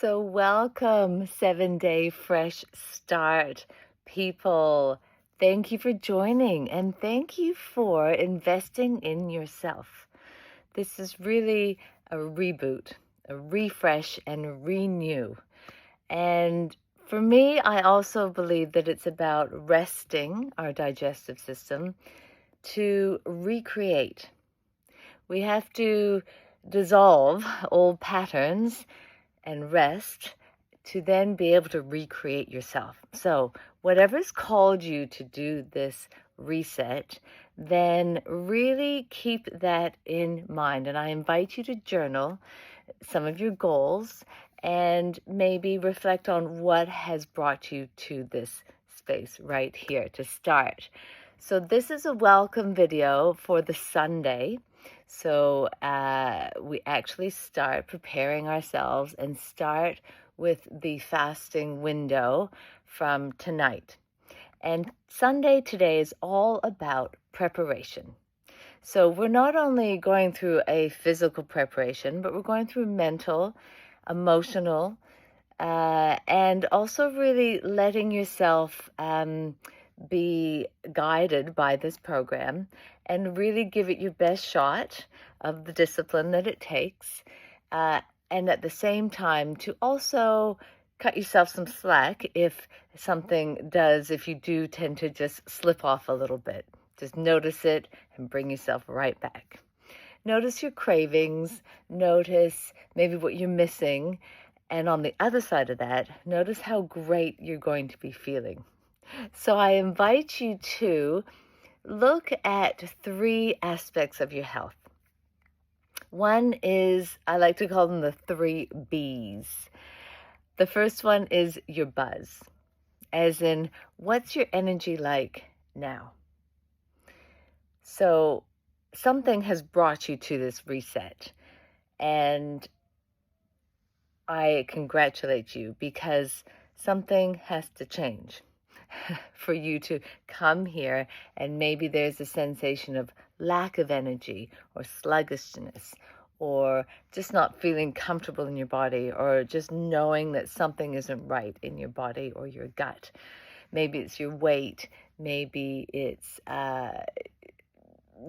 So welcome, 7-Day Fresh Start, people. Thank you for joining and thank you for investing in yourself. This is really a reboot, a refresh and renew. And for me, I also believe that it's about resting our digestive system to recreate. We have to dissolve old patterns and rest to then be able to recreate yourself. So whatever's called you to do this reset, then really keep that in mind. And I invite you to journal some of your goals and maybe reflect on what has brought you to this space right here to start. So this is a welcome video for the Sunday. So we actually start preparing ourselves and start with the fasting window from tonight. And Sunday today is all about preparation. So we're not only going through a physical preparation, but we're going through mental, emotional, and also really letting yourself be guided by this program and really give it your best shot of the discipline that it takes. And at the same time, to also cut yourself some slack if you do tend to just slip off a little bit. Just notice it and bring yourself right back. Notice your cravings, notice maybe what you're missing, and on the other side of that, notice how great you're going to be feeling. So I invite you to look at 3 aspects of your health. One is, I like to call them the 3 B's. The first one is your buzz, as in, what's your energy like now? So something has brought you to this reset, and I congratulate you because something has to change for you to come here, and maybe there's a sensation of lack of energy or sluggishness or just not feeling comfortable in your body, or just knowing that something isn't right in your body or your gut. Maybe it's your weight, maybe it's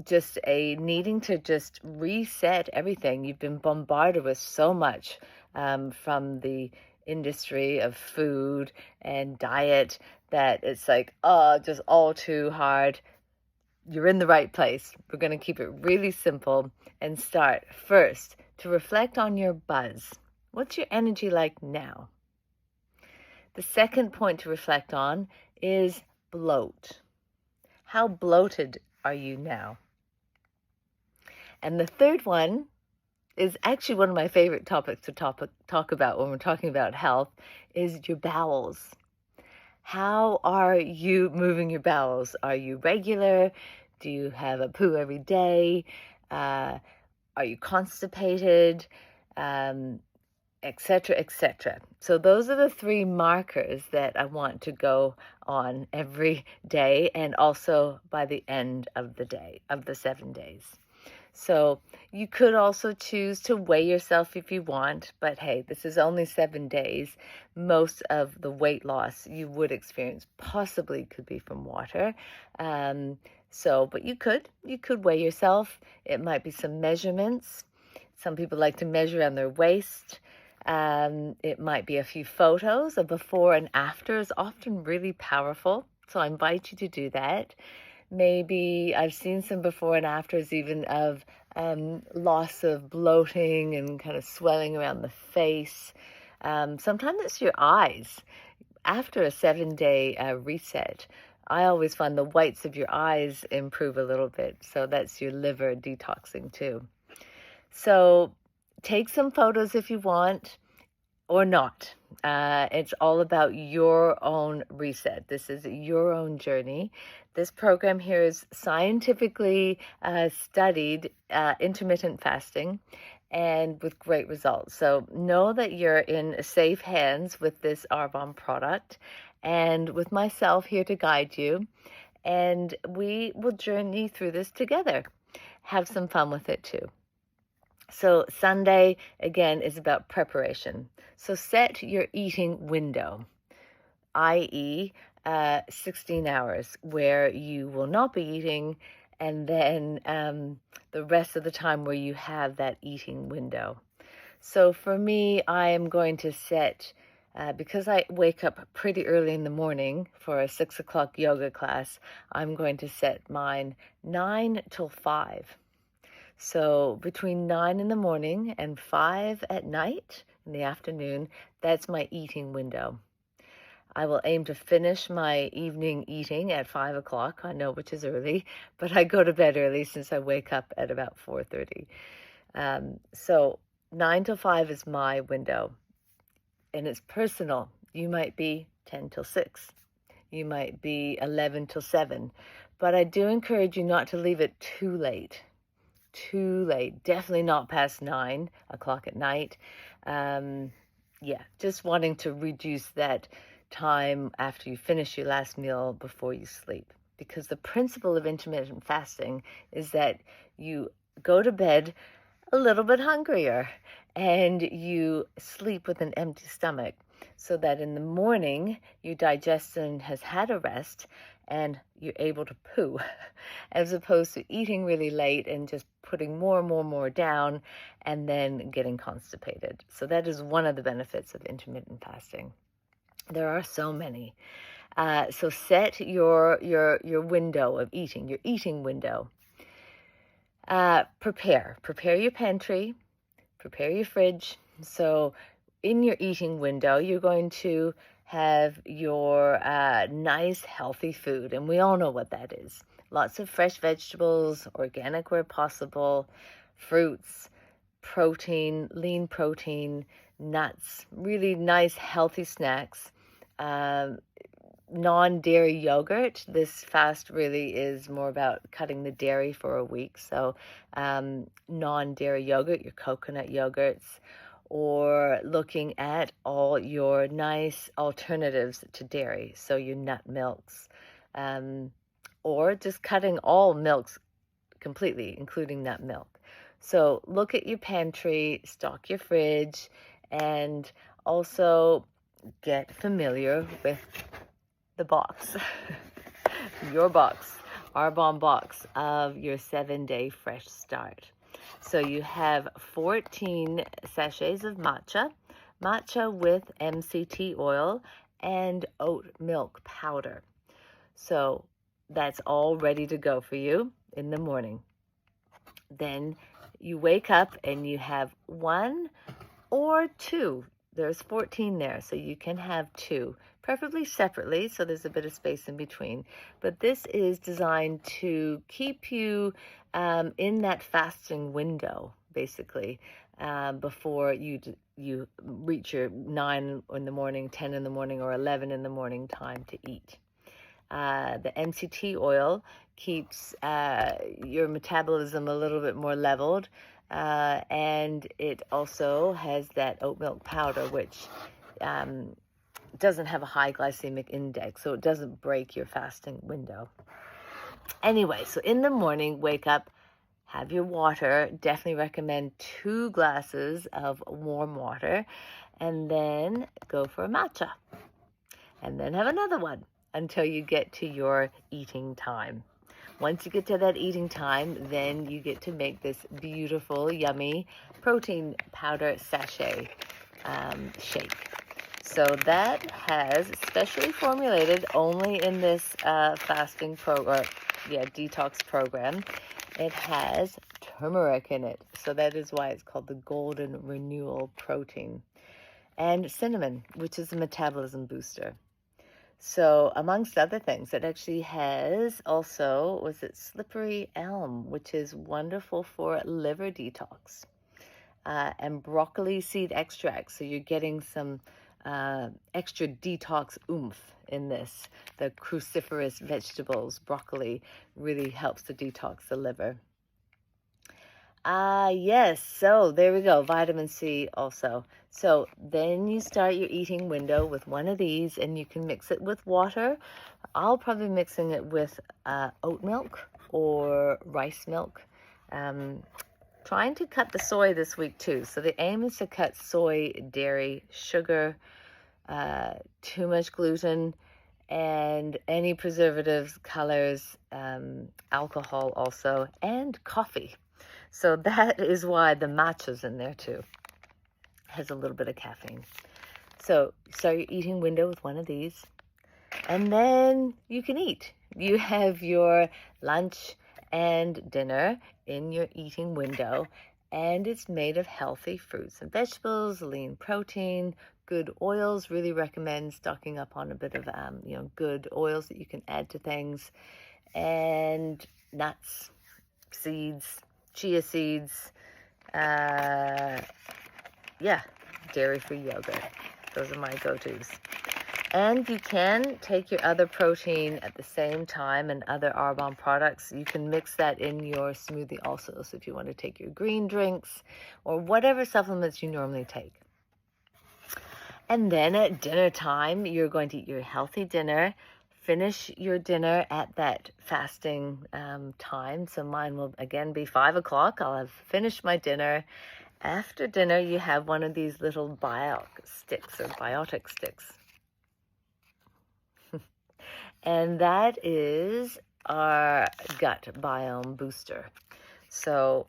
just a needing to just reset everything. You've been bombarded with so much from the industry of food and diet that it's like, oh, just all too hard. You're in the right place. We're going to keep it really simple and start first to reflect on your buzz. What's your energy like now? The second point to reflect on is bloat. How bloated are you now? And the third one is actually one of my favorite topics to talk about when we're talking about health, is your bowels. How are you moving your bowels? Are you regular? Do you have a poo every day? Are you constipated? Etc., etc. So those are the 3 markers that I want to go on every day, and also by the end of the day, of the 7 days. So you could also choose to weigh yourself if you want, but hey, this is only 7 days. Most of the weight loss you would experience possibly could be from water. But you could weigh yourself. It might be some measurements. Some people like to measure on their waist. It might be a few photos. A before and after is often really powerful. So I invite you to do that. Maybe I've seen some before and afters even of loss of bloating and kind of swelling around the face. Sometimes it's your eyes. After a 7-day reset, I always find the whites of your eyes improve a little bit. So that's your liver detoxing too. So take some photos if you want, or not. It's all about your own reset. This is your own journey. This program here is scientifically studied intermittent fasting, and with great results. So know that you're in safe hands with this Arbonne product, and with myself here to guide you. And we will journey through this together. Have some fun with it too. So Sunday, again, is about preparation. So set your eating window, i.e., 16 hours, where you will not be eating, and then the rest of the time where you have that eating window. So for me, I am going to set, because I wake up pretty early in the morning for a 6 o'clock yoga class, I'm going to set mine 9 till 5. So between 9 in the morning and 5 at night in the afternoon, that's my eating window. I will aim to finish my evening eating at 5 o'clock. I know, which is early, but I go to bed early since I wake up at about 4:30. So 9 till 5 is my window, and it's personal. You might be 10 till 6. You might be 11 till 7. But I do encourage you not to leave it too late. Too late. Definitely not past 9 o'clock at night. Just wanting to reduce that time after you finish your last meal before you sleep. Because the principle of intermittent fasting is that you go to bed a little bit hungrier and you sleep with an empty stomach, so that in the morning your digestion has had a rest and you're able to poo, as opposed to eating really late and just putting more and more and more down and then getting constipated. So that is one of the benefits of intermittent fasting. There are so many. So set your window of eating, your eating window. Prepare your pantry, prepare your fridge. So in your eating window, you're going to have your nice, healthy food. And we all know what that is. Lots of fresh vegetables, organic where possible, fruits, protein, lean protein, nuts, really nice, healthy snacks. Non-dairy yogurt. This fast really is more about cutting the dairy for a week. So non-dairy yogurt, your coconut yogurts, or looking at all your nice alternatives to dairy. So your nut milks, or just cutting all milks completely, including nut milk. So look at your pantry, stock your fridge, and also get familiar with the box, your box, our bomb box of your 7-day fresh start. So you have 14 sachets of matcha with MCT oil and oat milk powder. So that's all ready to go for you in the morning. Then you wake up and you have 1 or 2. There's 14 there, so you can have 2, preferably separately, so there's a bit of space in between. But this is designed to keep you in that fasting window, basically, before you reach your 9 in the morning, 10 in the morning, or 11 in the morning time to eat. The MCT oil keeps your metabolism a little bit more leveled, and it also has that oat milk powder, which doesn't have a high glycemic index, so it doesn't break your fasting window. Anyway, so in the morning, wake up, have your water. Definitely recommend 2 glasses of warm water, and then go for a matcha, and then have another one until you get to your eating time. Once you get to that eating time, then you get to make this beautiful, yummy protein powder sachet shake. So that has specially formulated only in this fasting program, detox program. It has turmeric in it. So that is why it's called the Golden Renewal Protein. And cinnamon, which is a metabolism booster. So amongst other things, it actually has also, slippery elm, which is wonderful for liver detox, and broccoli seed extract. So you're getting some extra detox oomph in this. The cruciferous vegetables, broccoli, really helps to detox the liver. Yes, so there we go, vitamin C also. So then you start your eating window with one of these, and you can mix it with water. I'll probably be mixing it with oat milk or rice milk. trying to cut the soy this week too. So the aim is to cut soy, dairy, sugar, too much gluten, and any preservatives, colors, alcohol also, and coffee. So that is why the matcha's in there too. Has a little bit of caffeine. So start your eating window with one of these, and then you can eat. You have your lunch and dinner in your eating window, and it's made of healthy fruits and vegetables, lean protein, good oils. Really recommend stocking up on a bit of good oils that you can add to things, and nuts, seeds, chia seeds, dairy-free yogurt. Those are my go-tos. And you can take your other protein at the same time and other Arbonne products. You can mix that in your smoothie also. So if you want to take your green drinks or whatever supplements you normally take. And then at dinner time, you're going to eat your healthy dinner. Finish your dinner at that fasting time. So mine will again be 5 o'clock. I'll have finished my dinner. After dinner, you have one of these little biotic sticks. And that is our gut biome booster. So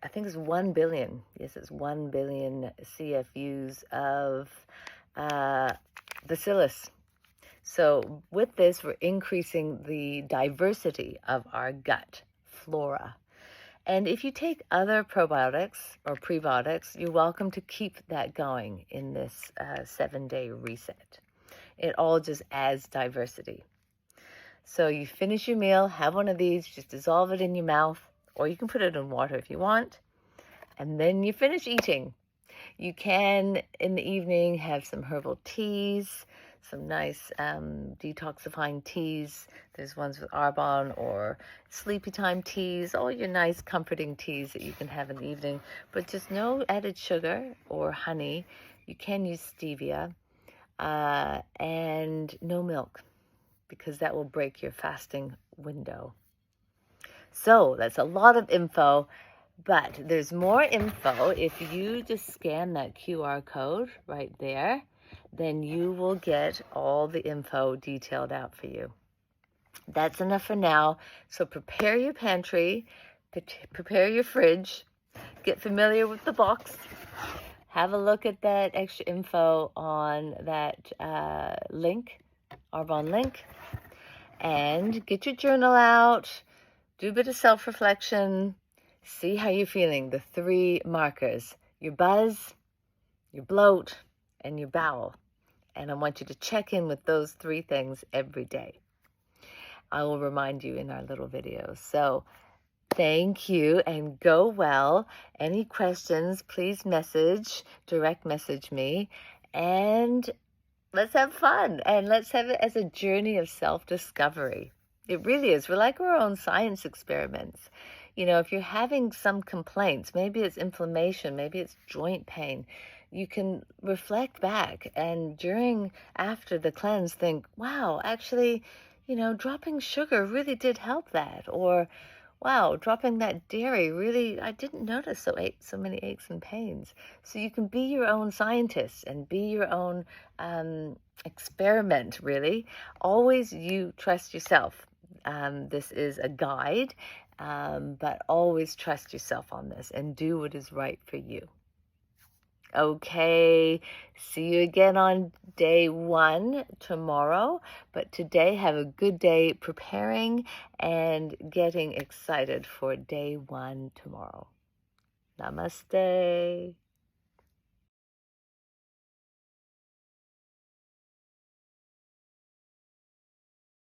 I think it's 1 billion. Yes, it's 1 billion CFUs of bacillus. So with this, we're increasing the diversity of our gut flora. And if you take other probiotics or prebiotics, you're welcome to keep that going in this 7-day reset. It all just adds diversity. So you finish your meal, have one of these, just dissolve it in your mouth, or you can put it in water if you want, and then you finish eating. You can, in the evening, have some herbal teas, some nice detoxifying teas. There's ones with Arbonne or sleepy time teas, all your nice comforting teas that you can have in the evening, but just no added sugar or honey. You can use stevia and no milk, because that will break your fasting window. So that's a lot of info, but there's more info. If you just scan that QR code right there, then you will get all the info detailed out for you. That's enough for now. So prepare your pantry, prepare your fridge, get familiar with the box, have a look at that extra info on that link, Arbonne link, and get your journal out, do a bit of self-reflection, see how you're feeling. The 3 markers: your buzz, your bloat, and your bowel. And I want you to check in with those 3 things every day. I will remind you in our little videos. So thank you and go well. Any questions, please direct message me, and let's have fun, and let's have it as a journey of self-discovery. It really is. We're like our own science experiments. You know, if you're having some complaints, maybe it's inflammation, maybe it's joint pain, you can reflect back and after the cleanse, think, wow, actually, dropping sugar really did help that. Or, wow, dropping that dairy really, I didn't notice so many aches and pains. So you can be your own scientist and be your own experiment, really. Always you trust yourself. This is a guide, but always trust yourself on this and do what is right for you. Okay, see you again on day 1 tomorrow. But today, have a good day preparing and getting excited for day 1 tomorrow. Namaste.